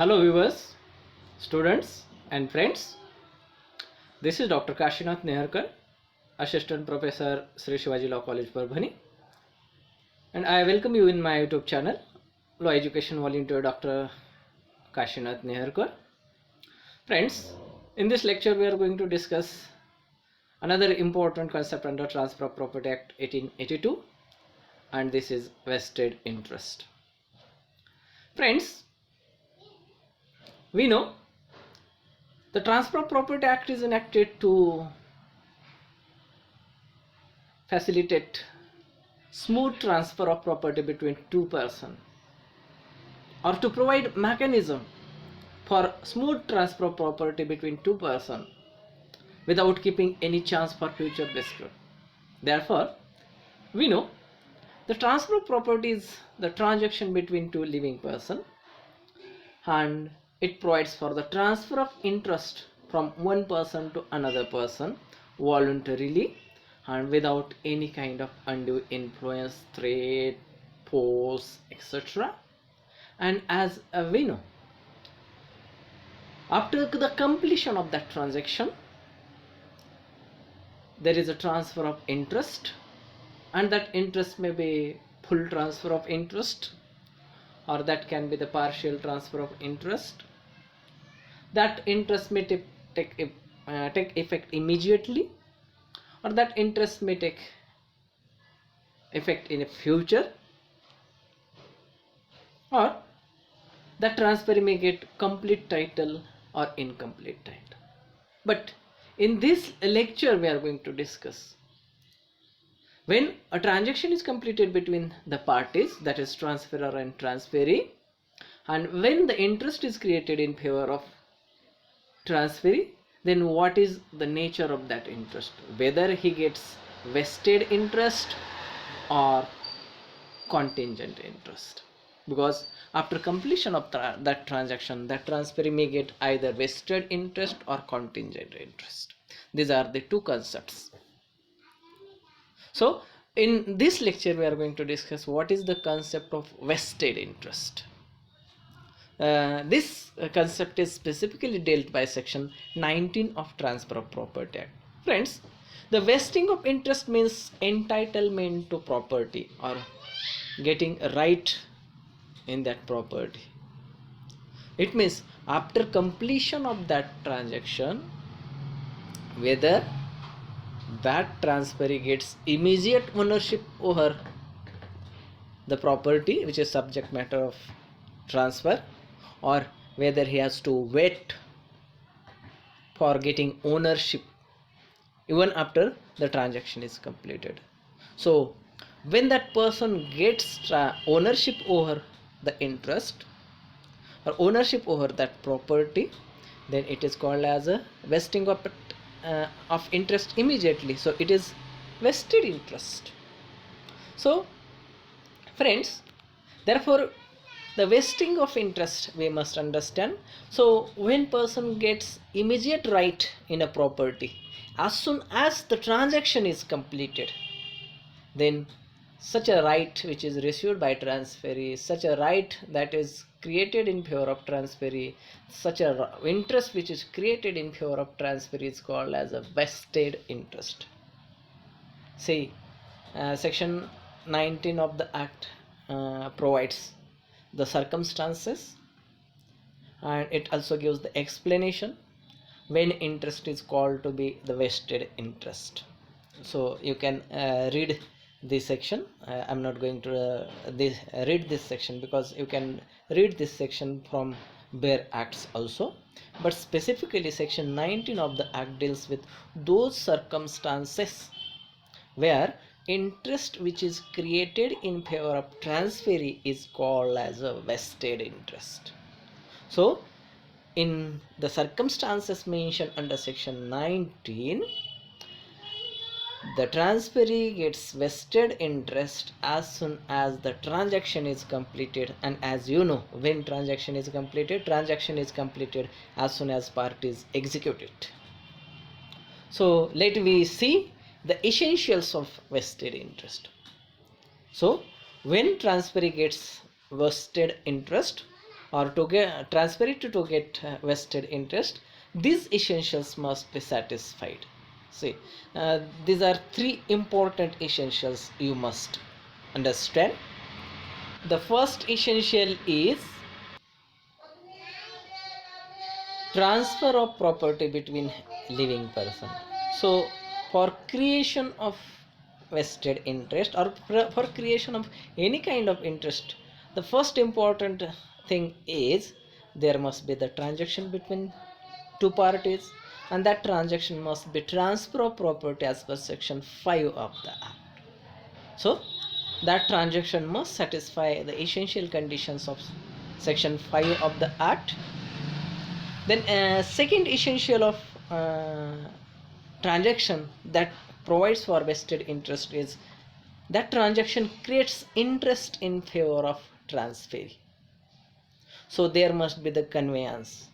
Hello viewers, students and friends. This is Dr. Kashinath Neharkar, Assistant Professor Sri Shivaji Law College, Parbhani, and I welcome you in my YouTube channel, Law Education Volunteer Dr. Kashinath Neharkar. Friends, in this lecture we are going to discuss another important concept under Transfer of Property Act 1882, and this is vested interest. Friends, we know the Transfer of Property Act is enacted to facilitate smooth transfer of property between two persons, or to provide mechanism for smooth transfer of property between two persons without keeping any chance for future dispute. Therefore, we know the transfer of property is the transaction between two living persons, and it provides for the transfer of interest from one person to another person voluntarily and without any kind of undue influence, threat, force, etc. And as we know, after the completion of that transaction, there is a transfer of interest, and that interest may be full transfer of interest, or that can be the partial transfer of interest. That interest may take effect immediately, or that interest may take effect in the future, or that transfer may get complete title or incomplete title. But in this lecture we are going to discuss when a transaction is completed between the parties, that is transferor and transferee, and when the interest is created in favor of transferee, then what is the nature of that interest, whether he gets vested interest or contingent interest. Because after completion of that transaction, that transferee may get either vested interest or contingent interest. These are the two concepts. So in this lecture we are going to discuss what is the concept of vested interest. This concept is specifically dealt by section 19 of Transfer of Property Act. Friends, the vesting of interest means entitlement to property or getting a right in that property. It means after completion of that transaction, whether that transferee gets immediate ownership over the property which is subject matter of transfer, or whether he has to wait for getting ownership even after the transaction is completed. So when that person gets ownership over the interest or ownership over that property, then it is called as a vesting of interest immediately. So it is vested interest. So friends, therefore the vesting of interest we must understand. So when person gets immediate right in a property as soon as the transaction is completed, then such a right which is received by transferee, such a right that is created in favor of transferee, such a interest which is created in favor of transferee is called as a vested interest. See, section 19 of the act provides the circumstances, and it also gives the explanation when interest is called to be the vested interest. So you can read this section. I'm not going to read this section because you can read this section from bare acts also, but specifically section 19 of the act deals with those circumstances where interest which is created in favor of transferee is called as a vested interest. So in the circumstances mentioned under section 19, the transferee gets vested interest as soon as the transaction is completed, and as you know, when transaction is completed as soon as parties execute it. So let we see the essentials of vested interest. So when transferee gets vested interest, or to get transfer it to get vested interest, these essentials must be satisfied. See, these are three important essentials you must understand. The first essential is transfer of property between living person. So for creation of vested interest, or for creation of any kind of interest, the first important thing is there must be the transaction between two parties, and that transaction must be transfer of property as per section 5 of the act. So that transaction must satisfy the essential conditions of section 5 of the act. Then second essential of transaction that provides for vested interest is that transaction creates interest in favor of transfer. So there must be the conveyance.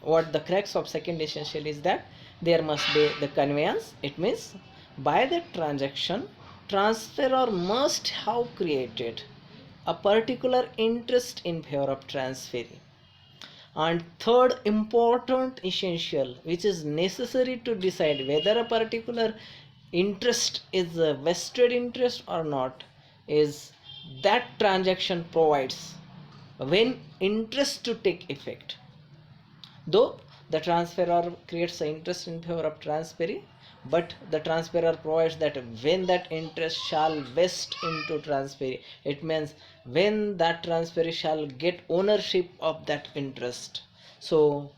What the crux of second essential is that there must be the conveyance. It means by that transaction, transferor must have created a particular interest in favor of transfer. And third important essential which is necessary to decide whether a particular interest is a vested interest or not is that transaction provides when interest to take effect. Though the transferor creates an interest in favor of transferee, but the transferor provides that when that interest shall vest into transferee, it means when that transferee shall get ownership of that interest. So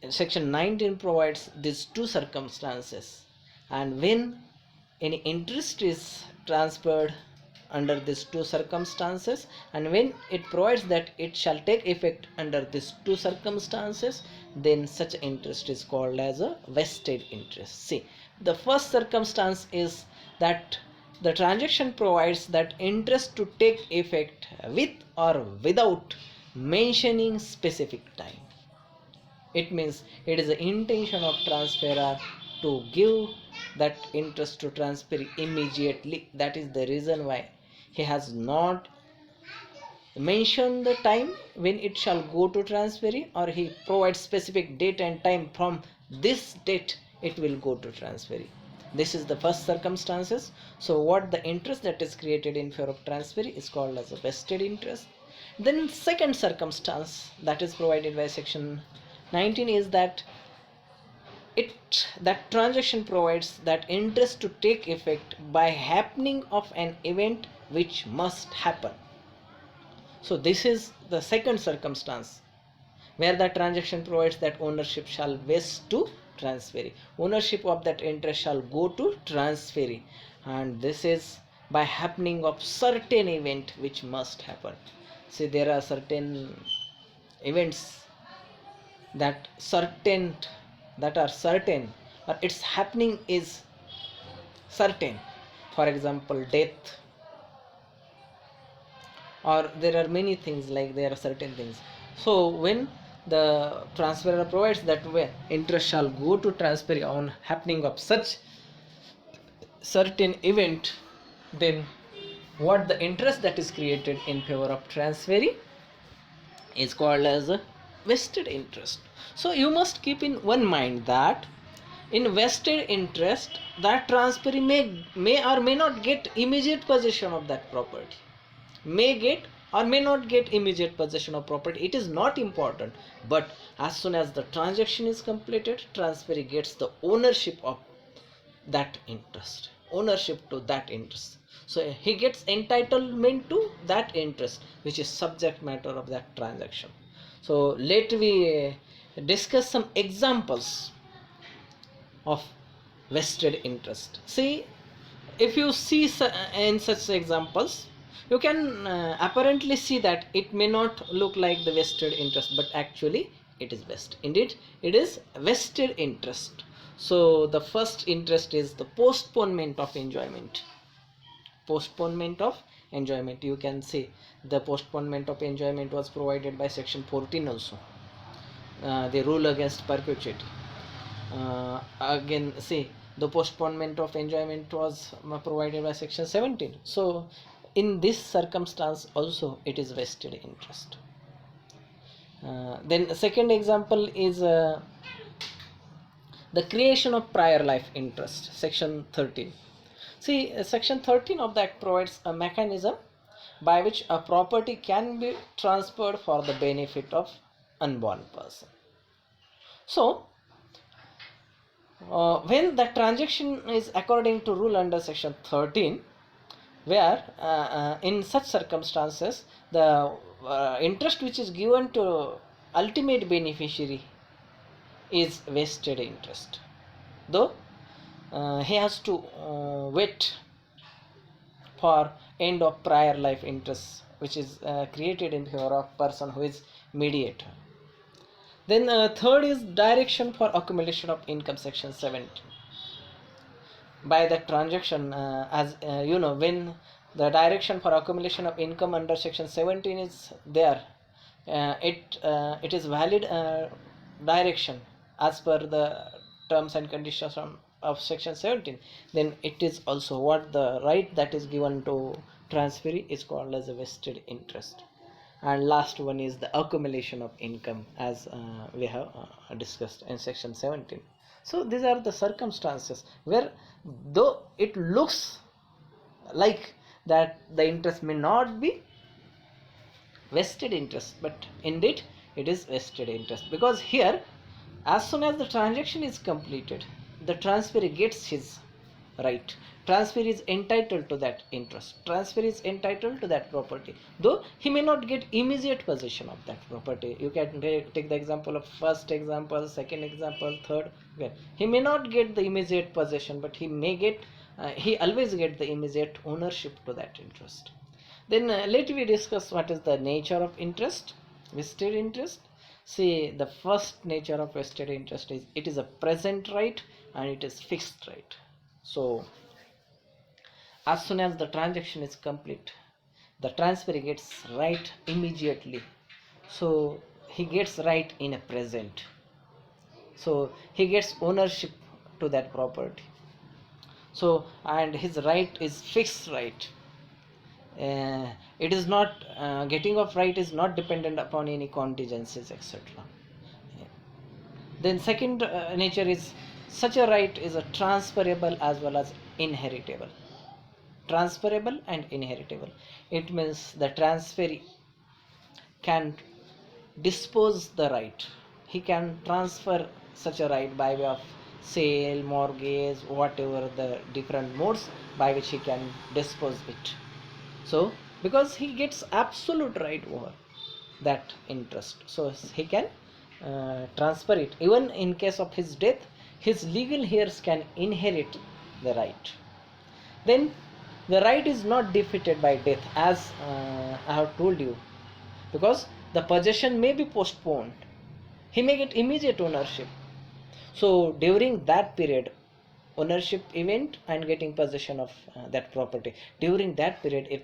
section 19 provides these two circumstances, and when any interest is transferred under these two circumstances, and when it provides that it shall take effect under these two circumstances, then such interest is called as a vested interest. See, the first circumstance is that the transaction provides that interest to take effect with or without mentioning specific time. It means it is the intention of transferor to give that interest to transferee immediately. That is the reason why he has not mentioned the time when it shall go to transferee, or he provides specific date and time from this date it will go to transferee. This is the first circumstances. So what the interest that is created in favor of transferee is called as a vested interest. Then second circumstance that is provided by section 19 is that that transaction provides that interest to take effect by happening of an event which must happen. So this is the second circumstance where the transaction provides that ownership shall vest to transferee. Ownership of that interest shall go to transferee, and this is by happening of certain event which must happen. See, there are certain events that are certain, or its happening is certain. For example, death, or there are many things, like there are certain things. So when the transferor provides that way interest shall go to transferee on happening of such certain event, then what the interest that is created in favor of transferee is called as a vested interest. So you must keep in one mind that in vested interest, that transferee may or may not get immediate possession of that property, may get or may not get immediate possession of property. It is not important, but as soon as the transaction is completed, transferee gets the ownership of that interest, ownership to that interest. So he gets entitlement to that interest, which is subject matter of that transaction. So let me discuss some examples of vested interest. See, if you see in such examples, you can apparently see that it may not look like the vested interest, but actually it is vested. Indeed, it is vested interest. So the first interest is the postponement of enjoyment. Postponement of enjoyment. You can see the postponement of enjoyment was provided by section 14 also. The rule against perpetuity. Again, see, the postponement of enjoyment was provided by section 17. So in this circumstance also it is vested interest. Then the second example is the creation of prior life interest, section 13. See, section 13 of the act provides a mechanism by which a property can be transferred for the benefit of unborn person. So when the transaction is according to rule under section 13, where in such circumstances the interest which is given to ultimate beneficiary is vested interest, though he has to wait for end of prior life interest which is created in favor of person who is mediator. Then third is direction for accumulation of income, section 17. By the transaction, as you know, when the direction for accumulation of income under section 17 is there, it is valid direction as per the terms and conditions of section 17. Then it is also what the right that is given to transferee is called as a vested interest. And last one is the accumulation of income, as we have discussed in section 17. So these are the circumstances where, though it looks like that the interest may not be vested interest, but indeed it is vested interest, because here as soon as the transaction is completed, the transferee gets his right. Transferee is entitled to that interest. Transferee is entitled to that property, though he may not get immediate possession of that property. You can take the example of first example, second example, third. Okay. He may not get the immediate possession, but he may get, he always get the immediate ownership to that interest. Then let me discuss what is the nature of interest, vested interest. See, the first nature of vested interest is it is a present right and it is fixed right. So as soon as the transaction is complete, the transferee gets right immediately. So he gets right in a present. So he gets ownership to that property. So, and his right is fixed right. It is not getting of right is not dependent upon any contingencies, etc. Then second nature is such a right is a transferable as well as inheritable. Transferable and inheritable. It means the transferee can dispose the right. He can transfer such a right by way of sale, mortgage, whatever the different modes by which he can dispose it. So because he gets absolute right over that interest, so he can transfer it. Even in case of his death, his legal heirs can inherit the right. Then the right is not defeated by death, as I have told you, because the possession may be postponed. He may get immediate ownership. So during that period, ownership event and getting possession of that property, during that period, if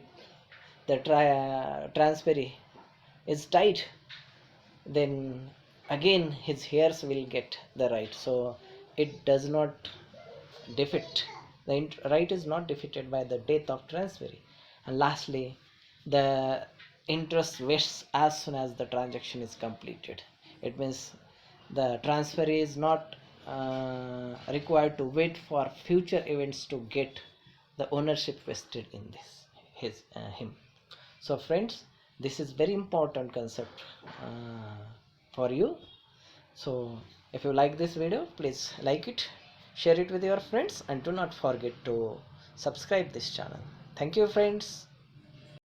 the transferee is died, then again his heirs will get the right. So it does not defeat. The right is not defeated by the death of transferee. And lastly, the interest vests as soon as the transaction is completed. It means the transferee is not required to wait for future events to get the ownership vested in this him. So friends, this is very important concept for you. So if you like this video, please like it, share it with your friends, and do not forget to subscribe this channel. Thank you friends.